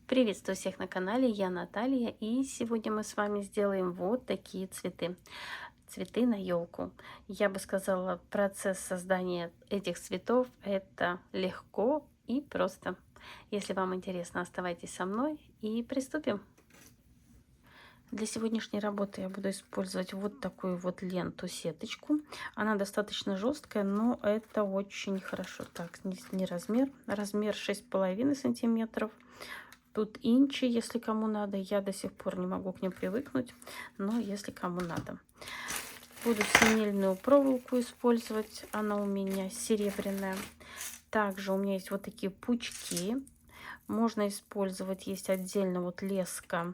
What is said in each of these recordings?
Приветствую всех на канале, я Наталья, и сегодня мы с вами сделаем вот такие цветы. Цветы на елку. Я бы сказала, процесс создания этих цветов это легко и просто. Если вам интересно, оставайтесь со мной и приступим. Для сегодняшней работы я буду использовать вот такую вот ленту-сеточку. Она достаточно жесткая, но это очень хорошо. Так, не размер. Размер 6,5 сантиметров. Тут инчи, если кому надо. Я до сих пор не могу к ним привыкнуть, но если кому надо. Буду синильную проволоку использовать. Она у меня серебряная. Также у меня есть вот такие пучки. Можно использовать, есть отдельно вот леска,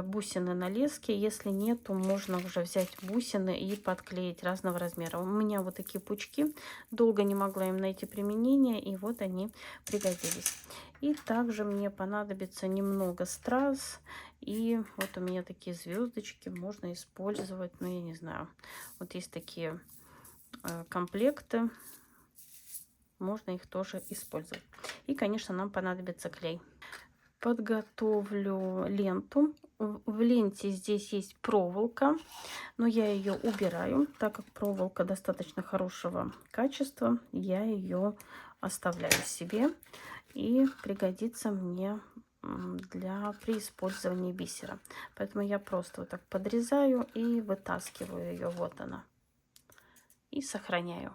бусины на леске. Если нет, то можно уже взять бусины и подклеить разного размера. У меня вот такие пучки. Долго не могла им найти применение, и вот они пригодились. И также мне понадобится немного страз. И вот у меня такие звездочки можно использовать, ну я не знаю. Вот есть такие комплекты. Можно их тоже использовать. И, конечно, нам понадобится клей. Подготовлю ленту. В ленте здесь есть проволока, но я ее убираю, так как проволока достаточно хорошего качества. Я ее оставляю себе и пригодится мне при использовании бисера. Поэтому я просто вот так подрезаю и вытаскиваю ее. Вот она. И сохраняю.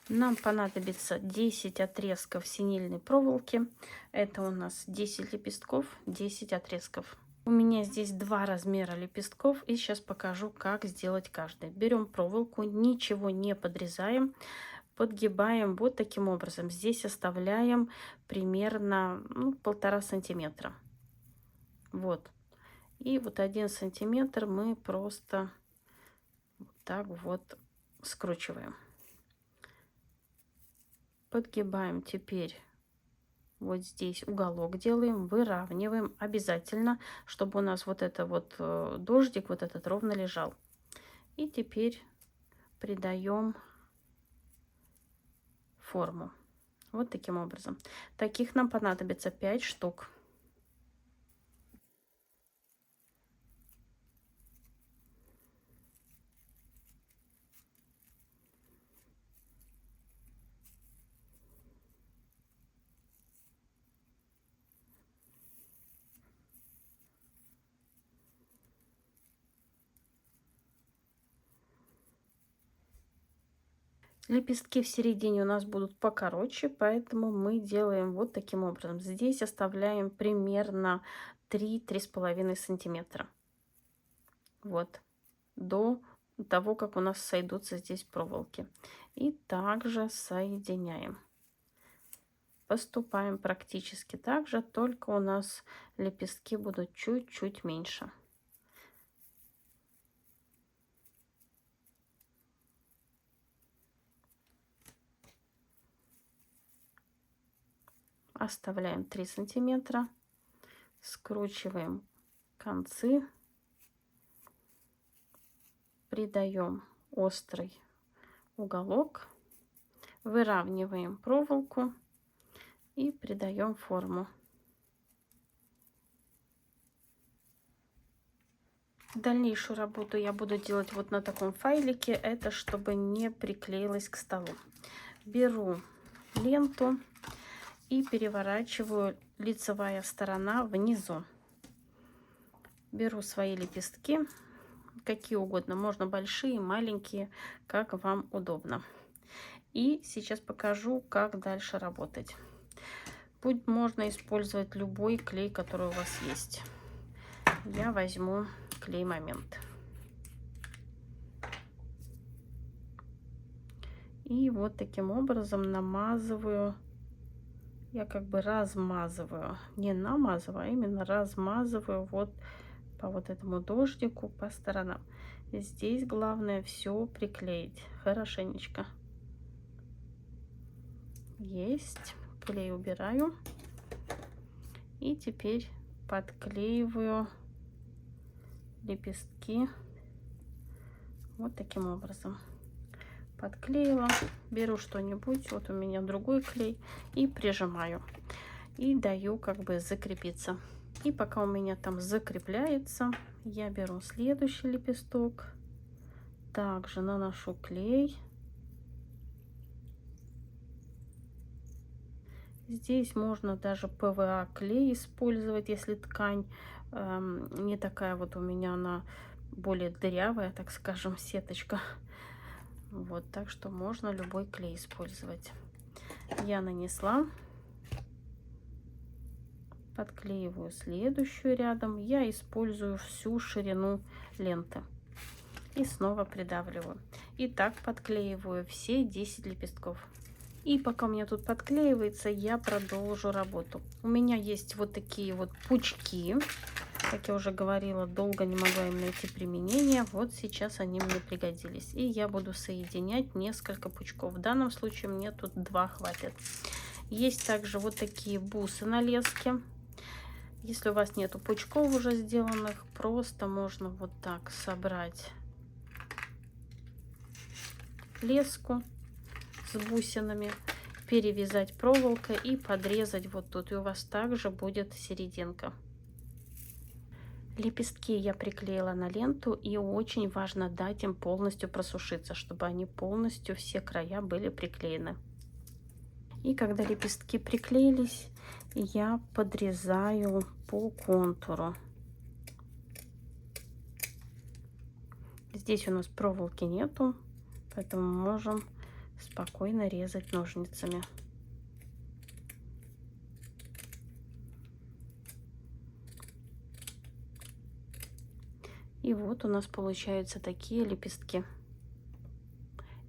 Нам понадобится 10 отрезков синильной проволоки. Это у нас 10 лепестков, 10 отрезков. У меня здесь два размера лепестков. И сейчас покажу, как сделать каждый. Берем проволоку, ничего не подрезаем. Подгибаем вот таким образом. Здесь оставляем примерно 1,5 сантиметра. Вот. И вот 1 сантиметр мы просто вот так вот скручиваем. Подгибаем теперь вот здесь уголок, делаем, выравниваем обязательно, чтобы у нас вот это вот дождик вот этот ровно лежал. И теперь придаем форму вот таким образом. Таких нам понадобится 5 штук. Лепестки в середине у нас будут покороче, поэтому мы делаем вот таким образом. Здесь оставляем примерно 3-3,5 сантиметра. Вот, до того, как у нас сойдутся здесь проволоки. И также соединяем. Поступаем практически так же, только у нас лепестки будут чуть-чуть меньше. Оставляем 3 сантиметра, скручиваем концы, придаем острый уголок, выравниваем проволоку и придаем форму. Дальнейшую работу я буду делать вот на таком файлике, это чтобы не приклеилось к столу. Беру ленту и переворачиваю, лицевая сторона внизу. Беру свои лепестки, какие угодно, можно большие, маленькие, как вам удобно. И сейчас покажу, как дальше работать. Можно использовать любой клей, который у вас есть. Я возьму клей Момент. И вот таким образом намазываю. Я как бы размазываю, не намазываю, а именно размазываю вот по вот этому дождику по сторонам. Здесь главное все приклеить хорошенечко. Есть. Клей убираю. И теперь подклеиваю лепестки вот таким образом. Подклеила, беру что-нибудь, вот у меня другой клей, и прижимаю. и даю как бы закрепиться. И пока у меня там закрепляется, я беру следующий лепесток, также наношу клей. Здесь можно даже ПВА клей использовать, если ткань не такая вот у меня, она более дырявая, так скажем, сеточка. Вот, так что можно любой клей использовать. Я нанесла, подклеиваю следующую рядом. Я использую всю ширину ленты и снова придавливаю. И так подклеиваю все 10 лепестков. И пока у меня тут подклеивается, я продолжу работу. У меня есть вот такие вот пучки. Как я уже говорила, долго не могла им найти применение. Вот сейчас они мне пригодились. И я буду соединять несколько пучков. В данном случае мне тут 2 хватит. Есть также вот такие бусы на леске. Если у вас нету пучков уже сделанных, просто можно вот так собрать леску с бусинами, перевязать проволокой и подрезать вот тут. И у вас также будет серединка. Лепестки я приклеила на ленту, и очень важно дать им полностью просушиться, чтобы они полностью все края были приклеены. И когда лепестки приклеились, я подрезаю по контуру. Здесь у нас проволоки нету, поэтому можем спокойно резать ножницами. И вот у нас получаются такие лепестки.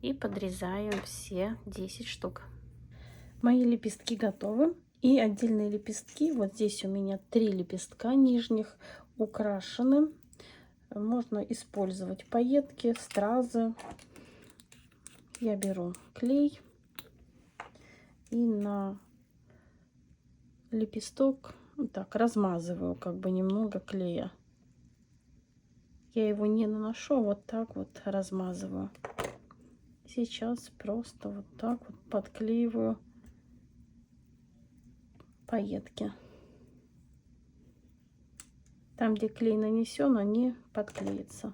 И подрезаем все 10 штук. Мои лепестки готовы. И отдельные лепестки, вот здесь у меня 3 лепестка нижних, украшены. Можно использовать пайетки, стразы. Я беру клей и на лепесток так размазываю как бы немного клея. Я его не наношу, вот так вот размазываю. Сейчас просто вот так вот подклеиваю пайетки. Там, где клей нанесен, они подклеятся.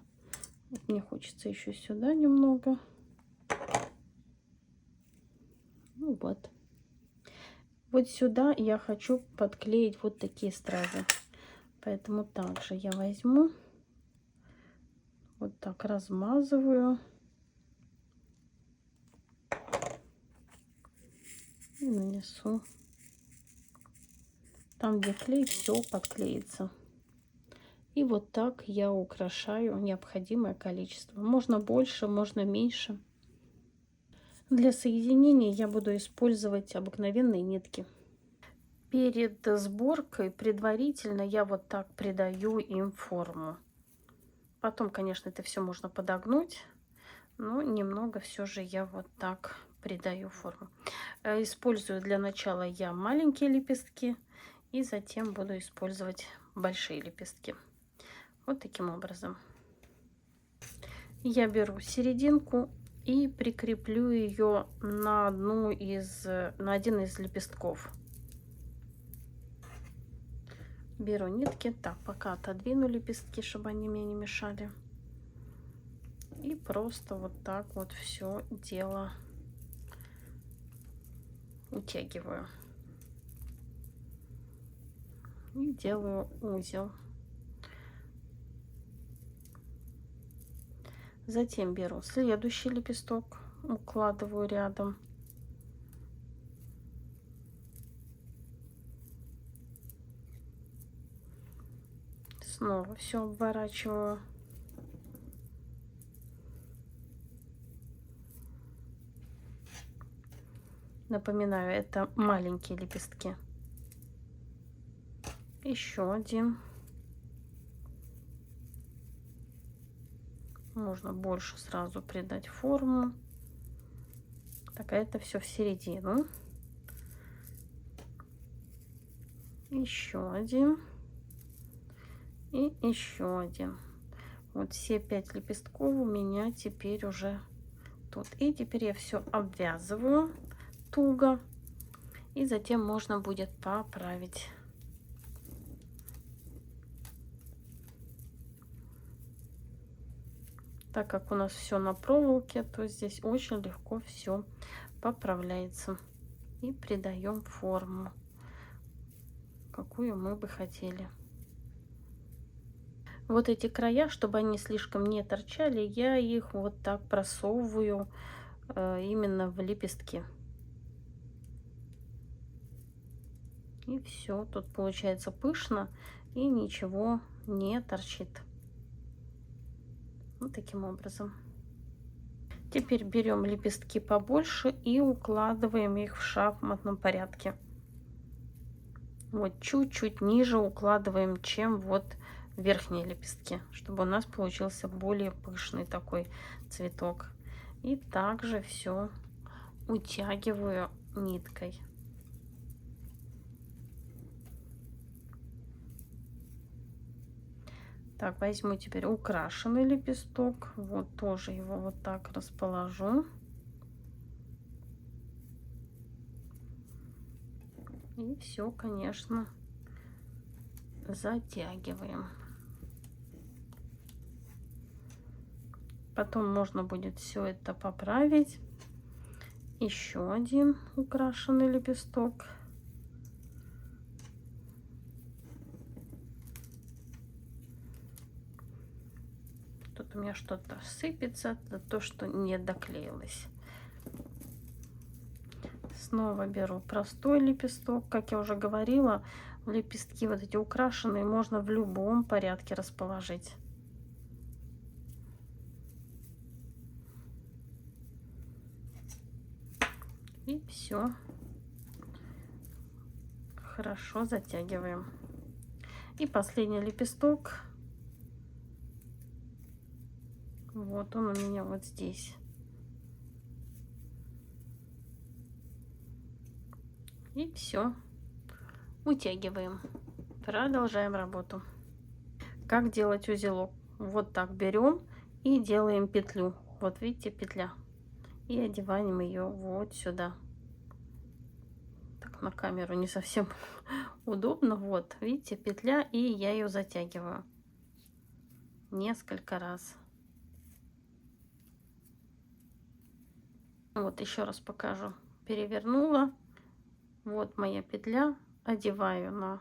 Вот мне хочется еще сюда немного. Ну вот. Вот сюда я хочу подклеить вот такие стразы. Поэтому также я возьму, вот так размазываю. И нанесу. Там, где клей, все подклеится. И вот так я украшаю необходимое количество. Можно больше, можно меньше. Для соединения я буду использовать обыкновенные нитки. Перед сборкой предварительно я вот так придаю им форму. Потом, конечно, это все можно подогнуть, но немного все же я вот так придаю форму. Использую для начала я маленькие лепестки, и затем буду использовать большие лепестки. Вот таким образом. Я беру серединку и прикреплю ее на один из лепестков. Беру нитки, так, пока отодвину лепестки, чтобы они мне не мешали. И просто вот так вот все дело утягиваю. И делаю узел. Затем беру следующий лепесток, укладываю рядом. Снова все обворачиваю. Напоминаю, это маленькие лепестки. Еще один. Можно больше сразу придать форму. Так, а это все в середину. Еще один. И еще один. Вот все 5 лепестков у меня теперь уже тут. И теперь я все обвязываю туго. И затем можно будет поправить. Так как у нас все на проволоке, то здесь очень легко все поправляется. И придаем форму, какую мы бы хотели. Вот эти края, чтобы они слишком не торчали, я их вот так просовываю именно в лепестки. И все, тут получается пышно и ничего не торчит. Вот таким образом. Теперь берем лепестки побольше и укладываем их в шахматном порядке. Вот чуть-чуть ниже укладываем, чем вот верхние лепестки, чтобы у нас получился более пышный такой цветок. И также все утягиваю ниткой. Так, возьму теперь украшенный лепесток, вот тоже его вот так расположу. И все, конечно, затягиваем. Потом можно будет все это поправить. Еще один украшенный лепесток. Тут у меня что-то сыпется, это то, что не доклеилось. Снова беру простой лепесток. Как я уже говорила, лепестки вот эти украшенные можно в любом порядке расположить. И все. Хорошо затягиваем. И последний лепесток. Вот он у меня вот здесь. И все. Утягиваем. Продолжаем работу. Как делать узелок? Вот так берем и делаем петлю. Вот видите, петля. И одеваем ее вот сюда. Так, на камеру не совсем удобно. Вот, видите, петля, и я ее затягиваю несколько раз. Вот еще раз покажу. Перевернула. Вот моя петля. Одеваю на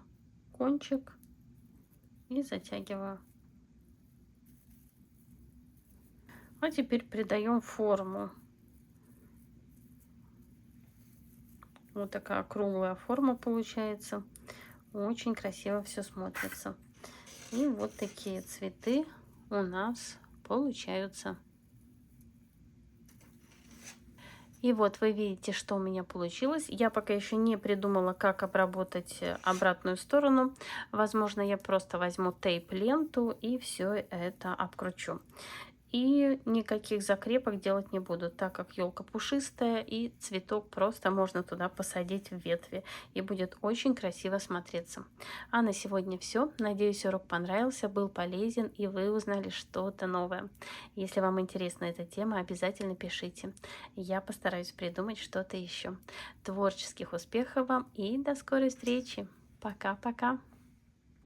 кончик и затягиваю. А теперь придаем форму. Вот такая круглая форма получается. Очень красиво все смотрится. И вот такие цветы у нас получаются. И вот вы видите, что у меня получилось. Я пока еще не придумала, как обработать обратную сторону. Возможно, я просто возьму тейп-ленту и все это обкручу. И никаких закрепок делать не буду, так как елка пушистая, и цветок просто можно туда посадить в ветви. И будет очень красиво смотреться. А на сегодня все. Надеюсь, урок понравился, был полезен, и вы узнали что-то новое. Если вам интересна эта тема, обязательно пишите. Я постараюсь придумать что-то еще. Творческих успехов вам и до скорой встречи. Пока-пока.